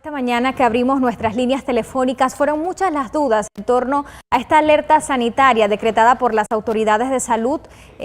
Esta mañana que abrimos nuestras líneas telefónicas fueron muchas las dudas en torno a esta alerta sanitaria decretada por las autoridades de salud,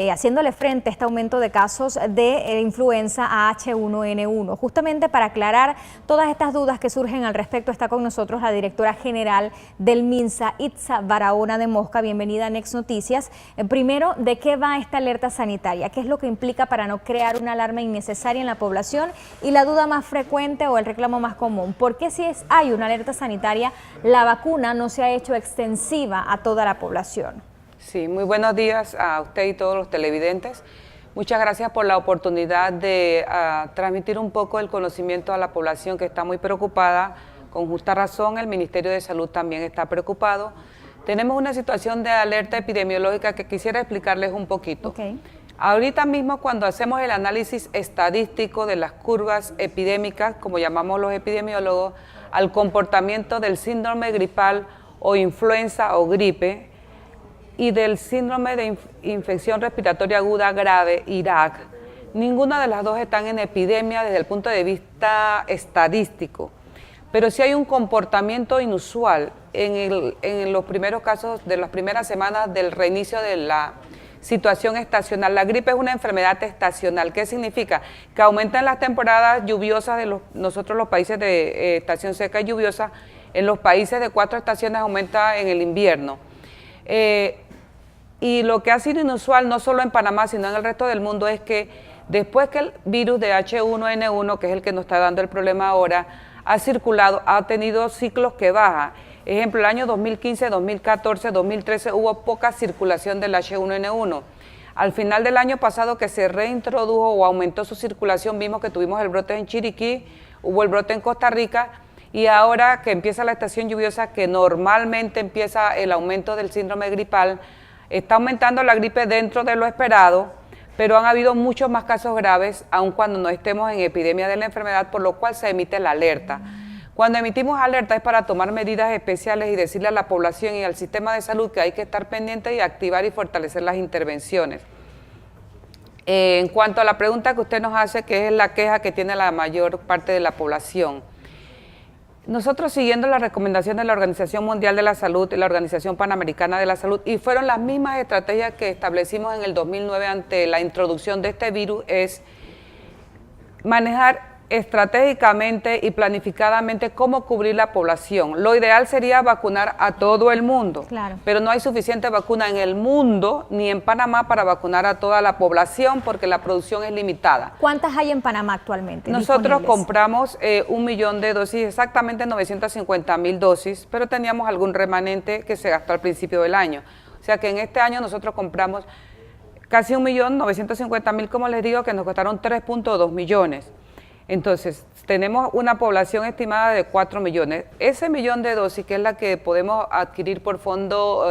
haciéndole frente a este aumento de casos de influenza H1N1. Justamente para aclarar todas estas dudas que surgen al respecto está con nosotros la directora general del MINSA, Itza Barahona de Mosca. Bienvenida a Next Noticias. Primero, ¿de qué va esta alerta sanitaria? ¿Qué es lo que implica para no crear una alarma innecesaria en la población? Y la duda más frecuente o el reclamo más común, ¿por qué si hay una alerta sanitaria, la vacuna no se ha hecho extensiva a toda la población? Sí, muy buenos días a usted y todos los televidentes. Muchas gracias por la oportunidad de transmitir un poco el conocimiento a la población que está muy preocupada. Con justa razón, el Ministerio de Salud también está preocupado. Tenemos una situación de alerta epidemiológica que quisiera explicarles un poquito. Okay. Ahorita mismo, cuando hacemos el análisis estadístico de las curvas epidémicas, como llamamos los epidemiólogos, al comportamiento del síndrome gripal o influenza o gripe y del síndrome de infección respiratoria aguda grave, IRAG, ninguna de las dos están en epidemia desde el punto de vista estadístico. Pero sí hay un comportamiento inusual en los primeros casos de las primeras semanas del reinicio de la situación estacional. La gripe es una enfermedad estacional. ¿Qué significa? Que aumenta en las temporadas lluviosas de nosotros los países de estación seca y lluviosa. En los países de 4 estaciones aumenta en el invierno. Y lo que ha sido inusual, no solo en Panamá, sino en el resto del mundo, es que después que el virus de H1N1, que es el que nos está dando el problema ahora, ha circulado, ha tenido ciclos que bajan. Ejemplo, el año 2015, 2014, 2013 hubo poca circulación del H1N1. Al final del año pasado, que se reintrodujo o aumentó su circulación, vimos que tuvimos el brote en Chiriquí, hubo el brote en Costa Rica, y ahora que empieza la estación lluviosa, que normalmente empieza el aumento del síndrome gripal, está aumentando la gripe dentro de lo esperado, pero han habido muchos más casos graves, aun cuando no estemos en epidemia de la enfermedad, por lo cual se emite la alerta. Cuando emitimos alerta es para tomar medidas especiales y decirle a la población y al sistema de salud que hay que estar pendiente y activar y fortalecer las intervenciones. En cuanto a la pregunta que usted nos hace, que es la queja que tiene la mayor parte de la población, nosotros siguiendo las recomendaciones de la Organización Mundial de la Salud y la Organización Panamericana de la Salud, y fueron las mismas estrategias que establecimos en el 2009 ante la introducción de este virus, es manejar estratégicamente y planificadamente cómo cubrir la población. Lo ideal sería vacunar a todo el mundo, claro, pero no hay suficiente vacuna en el mundo ni en Panamá para vacunar a toda la población porque la producción es limitada. ¿Cuántas hay en Panamá actualmente? Nosotros compramos 1 millón de dosis, exactamente 950.000 dosis, pero teníamos algún remanente que se gastó al principio del año. O sea que en este año nosotros compramos casi 1.950.000, como les digo, que nos costaron 3.2 millones. Entonces, tenemos una población estimada de 4 millones. Ese millón de dosis, que es la que podemos adquirir por fondo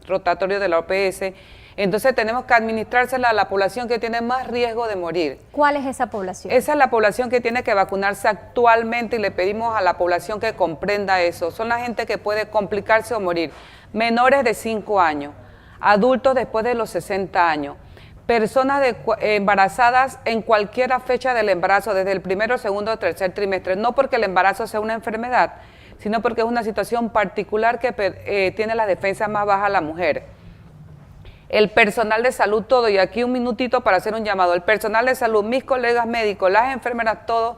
rotatorio de la OPS, entonces tenemos que administrársela a la población que tiene más riesgo de morir. ¿Cuál es esa población? Esa es la población que tiene que vacunarse actualmente y le pedimos a la población que comprenda eso. Son la gente que puede complicarse o morir. Menores de 5 años, adultos después de los 60 años. Personas embarazadas en cualquier fecha del embarazo, desde el primero, segundo o tercer trimestre, no porque el embarazo sea una enfermedad, sino porque es una situación particular que tiene la defensa más baja la mujer. El personal de salud, todo, y aquí un minutito para hacer un llamado, el personal de salud, mis colegas médicos, las enfermeras, todos,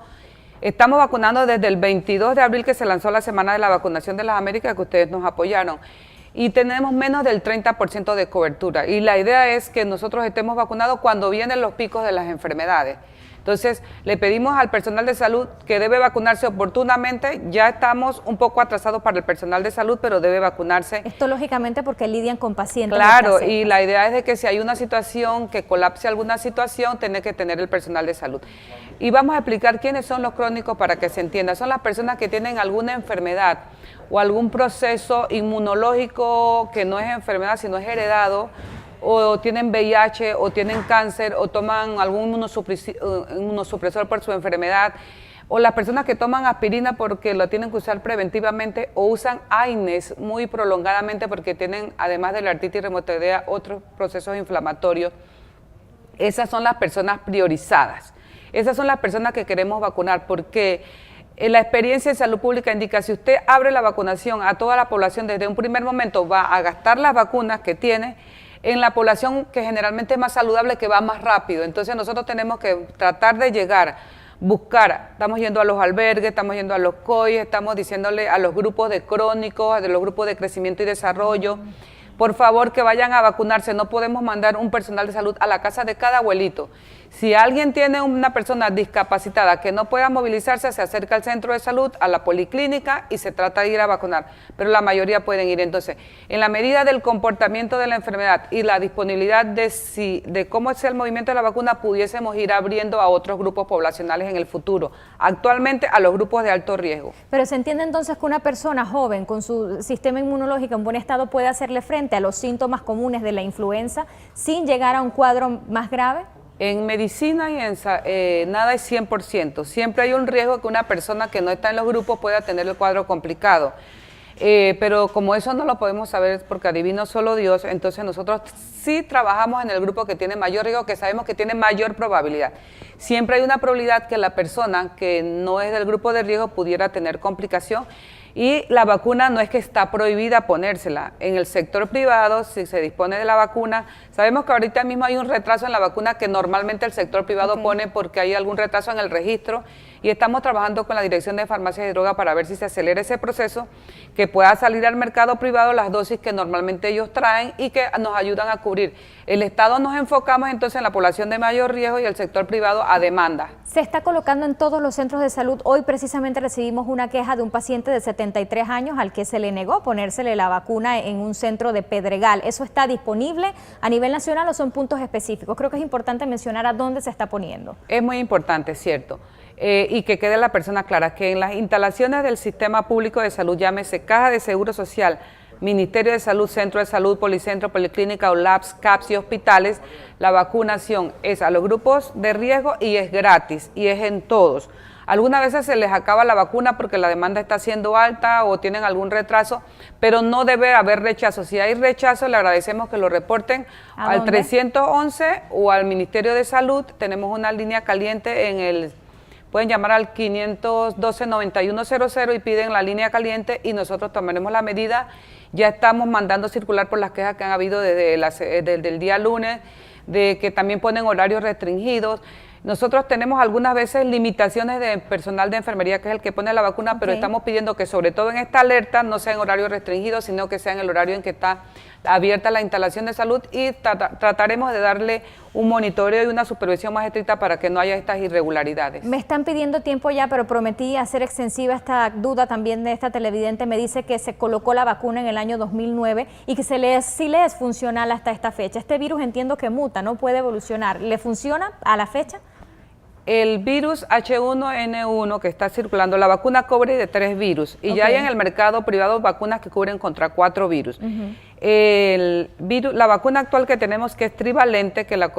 estamos vacunando desde el 22 de abril que se lanzó la Semana de la Vacunación de las Américas, que ustedes nos apoyaron. Y tenemos menos del 30% de cobertura. Y la idea es que nosotros estemos vacunados cuando vienen los picos de las enfermedades. Entonces, le pedimos al personal de salud que debe vacunarse oportunamente. Ya estamos un poco atrasados para el personal de salud, pero debe vacunarse. Esto lógicamente porque lidian con pacientes. Claro, y la idea es de que si hay una situación, que colapse alguna situación, tiene que tener el personal de salud. Y vamos a explicar quiénes son los crónicos para que se entienda. Son las personas que tienen alguna enfermedad o algún proceso inmunológico que no es enfermedad, sino es heredado, o tienen VIH, o tienen cáncer, o toman algún inmunosupresor por su enfermedad, o las personas que toman aspirina porque lo tienen que usar preventivamente, o usan AINES muy prolongadamente porque tienen, además de la artritis reumatoidea, otros procesos inflamatorios. Esas son las personas priorizadas. Esas son las personas que queremos vacunar porque La experiencia en salud pública indica, si usted abre la vacunación a toda la población desde un primer momento, va a gastar las vacunas que tiene en la población que generalmente es más saludable, que va más rápido. Entonces nosotros tenemos que tratar de llegar, buscar, estamos yendo a los albergues, estamos yendo a los COI, estamos diciéndole a los grupos de crónicos, a los grupos de crecimiento y desarrollo, por favor que vayan a vacunarse. No podemos mandar un personal de salud a la casa de cada abuelito. Si alguien tiene una persona discapacitada que no pueda movilizarse, se acerca al centro de salud, a la policlínica y se trata de ir a vacunar, pero la mayoría pueden ir. Entonces, en la medida del comportamiento de la enfermedad y la disponibilidad de cómo es el movimiento de la vacuna, pudiésemos ir abriendo a otros grupos poblacionales en el futuro, actualmente a los grupos de alto riesgo. Pero se entiende entonces que una persona joven con su sistema inmunológico en buen estado puede hacerle frente a los síntomas comunes de la influenza sin llegar a un cuadro más grave. En medicina y en nada es 100%. Siempre hay un riesgo que una persona que no está en los grupos pueda tener el cuadro complicado. Pero como eso no lo podemos saber porque adivino solo Dios, entonces nosotros sí trabajamos en el grupo que tiene mayor riesgo, que sabemos que tiene mayor probabilidad. Siempre hay una probabilidad que la persona que no es del grupo de riesgo pudiera tener complicación. Y la vacuna no es que está prohibida ponérsela. En el sector privado, si se dispone de la vacuna, sabemos que ahorita mismo hay un retraso en la vacuna que normalmente el sector privado pone porque hay algún retraso en el registro, y estamos trabajando con la Dirección de Farmacia y Droga para ver si se acelera ese proceso, que pueda salir al mercado privado las dosis que normalmente ellos traen y que nos ayudan a cubrir. El Estado nos enfocamos entonces en la población de mayor riesgo y el sector privado a demanda. Se está colocando en todos los centros de salud. Hoy precisamente recibimos una queja de un paciente de 73 años al que se le negó ponérsele la vacuna en un centro de Pedregal. ¿Eso está disponible a nivel nacional o son puntos específicos? Creo que es importante mencionar a dónde se está poniendo. Es muy importante, cierto. Y que quede la persona clara, que en las instalaciones del sistema público de salud, llámese Caja de Seguro Social, Ministerio de Salud, Centro de Salud, Policentro, Policlínica, OLAPS, CAPS y hospitales, la vacunación es a los grupos de riesgo y es gratis y es en todos. Algunas veces se les acaba la vacuna porque la demanda está siendo alta o tienen algún retraso, pero no debe haber rechazo. Si hay rechazo, le agradecemos que lo reporten al 311 o al Ministerio de Salud. Tenemos una línea caliente en el... Pueden llamar al 512-9100 y piden la línea caliente y nosotros tomaremos la medida. Ya estamos mandando circular por las quejas que han habido desde el día lunes, de que también ponen horarios restringidos. Nosotros tenemos algunas veces limitaciones de personal de enfermería, que es el que pone la vacuna, pero estamos pidiendo que sobre todo en esta alerta no sea en horario restringido, sino que sea en el horario en que está abierta la instalación de salud, y trataremos de darle un monitoreo y una supervisión más estricta para que no haya estas irregularidades. Me están pidiendo tiempo ya, pero prometí hacer extensiva esta duda también de esta televidente. Me dice que se colocó la vacuna en el año 2009 y que sí le es funcional hasta esta fecha. Este virus entiendo que muta, no puede evolucionar. ¿Le funciona a la fecha? El virus H1N1 que está circulando, la vacuna cubre de 3 virus y ya hay en el mercado privado vacunas que cubren contra 4 virus. La vacuna actual que tenemos, que es trivalente, que la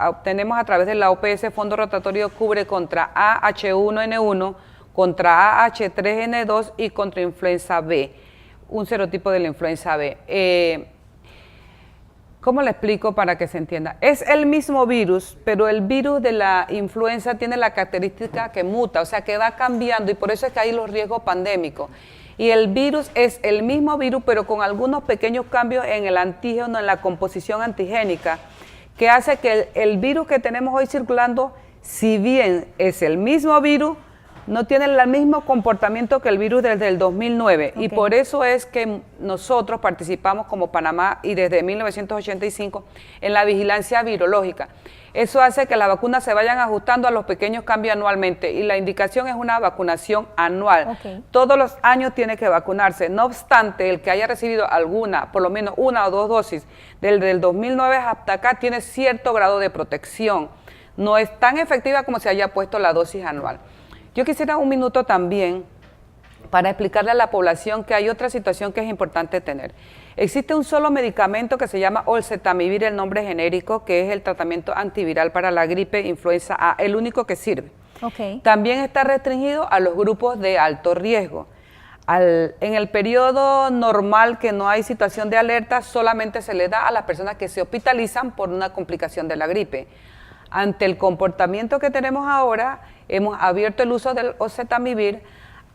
obtenemos a través de la OPS Fondo Rotatorio, cubre contra AH1N1, contra AH3N2 y contra influenza B, un serotipo de la influenza B. ¿Cómo le explico para que se entienda? Es el mismo virus, pero el virus de la influenza tiene la característica que muta, o sea, que va cambiando, y por eso es que hay los riesgos pandémicos. Y el virus es el mismo virus, pero con algunos pequeños cambios en el antígeno, en la composición antigénica, que hace que el virus que tenemos hoy circulando, si bien es el mismo virus, no tiene el mismo comportamiento que el virus desde el 2009, y por eso es que nosotros participamos como Panamá y desde 1985 en la vigilancia virológica. Eso hace que las vacunas se vayan ajustando a los pequeños cambios anualmente, y la indicación es una vacunación anual. Todos los años tiene que vacunarse. No obstante, el que haya recibido alguna, por lo menos 1 o 2 dosis desde el 2009 hasta acá, tiene cierto grado de protección. No es tan efectiva como si haya puesto la dosis anual. Yo quisiera un minuto también para explicarle a la población que hay otra situación que es importante tener. Existe un solo medicamento que se llama Oseltamivir, el nombre genérico, que es el tratamiento antiviral para la gripe influenza A, el único que sirve. También está restringido a los grupos de alto riesgo. En el periodo normal, que no hay situación de alerta, solamente se le da a las personas que se hospitalizan por una complicación de la gripe. Ante el comportamiento que tenemos ahora, hemos abierto el uso del Oseltamivir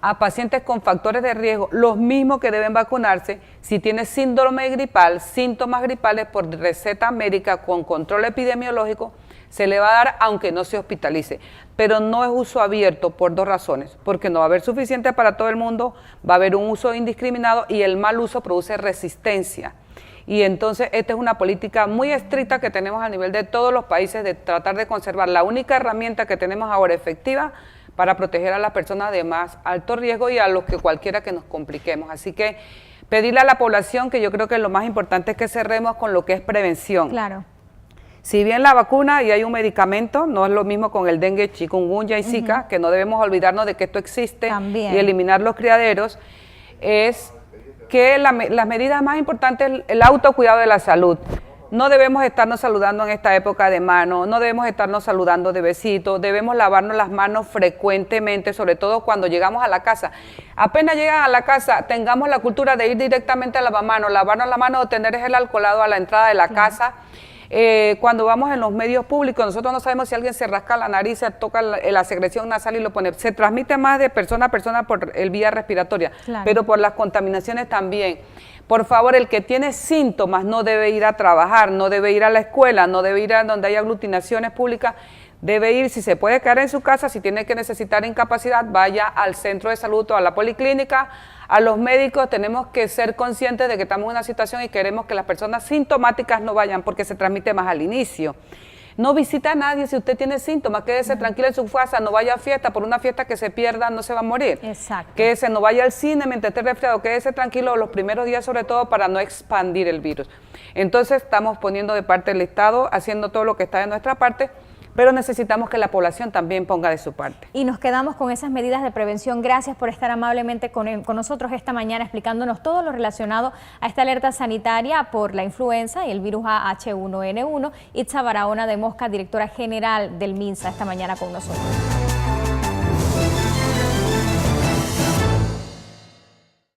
a pacientes con factores de riesgo, los mismos que deben vacunarse si tiene síndrome gripal, síntomas gripales por receta médica con control epidemiológico, se le va a dar aunque no se hospitalice, pero no es uso abierto por dos razones, porque no va a haber suficiente para todo el mundo, va a haber un uso indiscriminado y el mal uso produce resistencia. Y entonces esta es una política muy estricta que tenemos a nivel de todos los países de tratar de conservar la única herramienta que tenemos ahora efectiva para proteger a las personas de más alto riesgo y a los que cualquiera que nos compliquemos. Así que pedirle a la población que yo creo que lo más importante es que cerremos con lo que es prevención. Claro. Si bien la vacuna y hay un medicamento, no es lo mismo con el dengue, chikungunya y zika, que no debemos olvidarnos de que esto existe También. y eliminar los criaderos, es que las medidas más importantes es el autocuidado de la salud. No debemos estarnos saludando en esta época de mano, no debemos estarnos saludando de besitos, debemos lavarnos las manos frecuentemente, sobre todo cuando llegamos a la casa. Apenas llegan a la casa, tengamos la cultura de ir directamente a lavamanos, lavarnos la mano o tener gel alcoholado a la entrada de la casa. Cuando vamos en los medios públicos, nosotros no sabemos si alguien se rasca la nariz, se toca la secreción nasal y lo pone. Se transmite más de persona a persona por el vía respiratoria, pero por las contaminaciones también. Por favor, el que tiene síntomas no debe ir a trabajar, no debe ir a la escuela, no debe ir a donde hay aglutinaciones públicas, debe ir, si se puede quedar en su casa, si tiene que necesitar incapacidad, vaya al centro de salud o a la policlínica. A los médicos tenemos que ser conscientes de que estamos en una situación y queremos que las personas sintomáticas no vayan porque se transmite más al inicio. No visita a nadie si usted tiene síntomas, quédese tranquila en su casa, no vaya a fiesta, por una fiesta que se pierda no se va a morir. Exacto. Quédese, no vaya al cine mientras esté resfriado, quédese tranquilo los primeros días sobre todo para no expandir el virus. Entonces estamos poniendo de parte del Estado, haciendo todo lo que está de nuestra parte, pero necesitamos que la población también ponga de su parte. Y nos quedamos con esas medidas de prevención. Gracias por estar amablemente con nosotros esta mañana explicándonos todo lo relacionado a esta alerta sanitaria por la influenza y el virus H1N1. Itza Barahona de Mosca, directora general del MINSA, esta mañana con nosotros.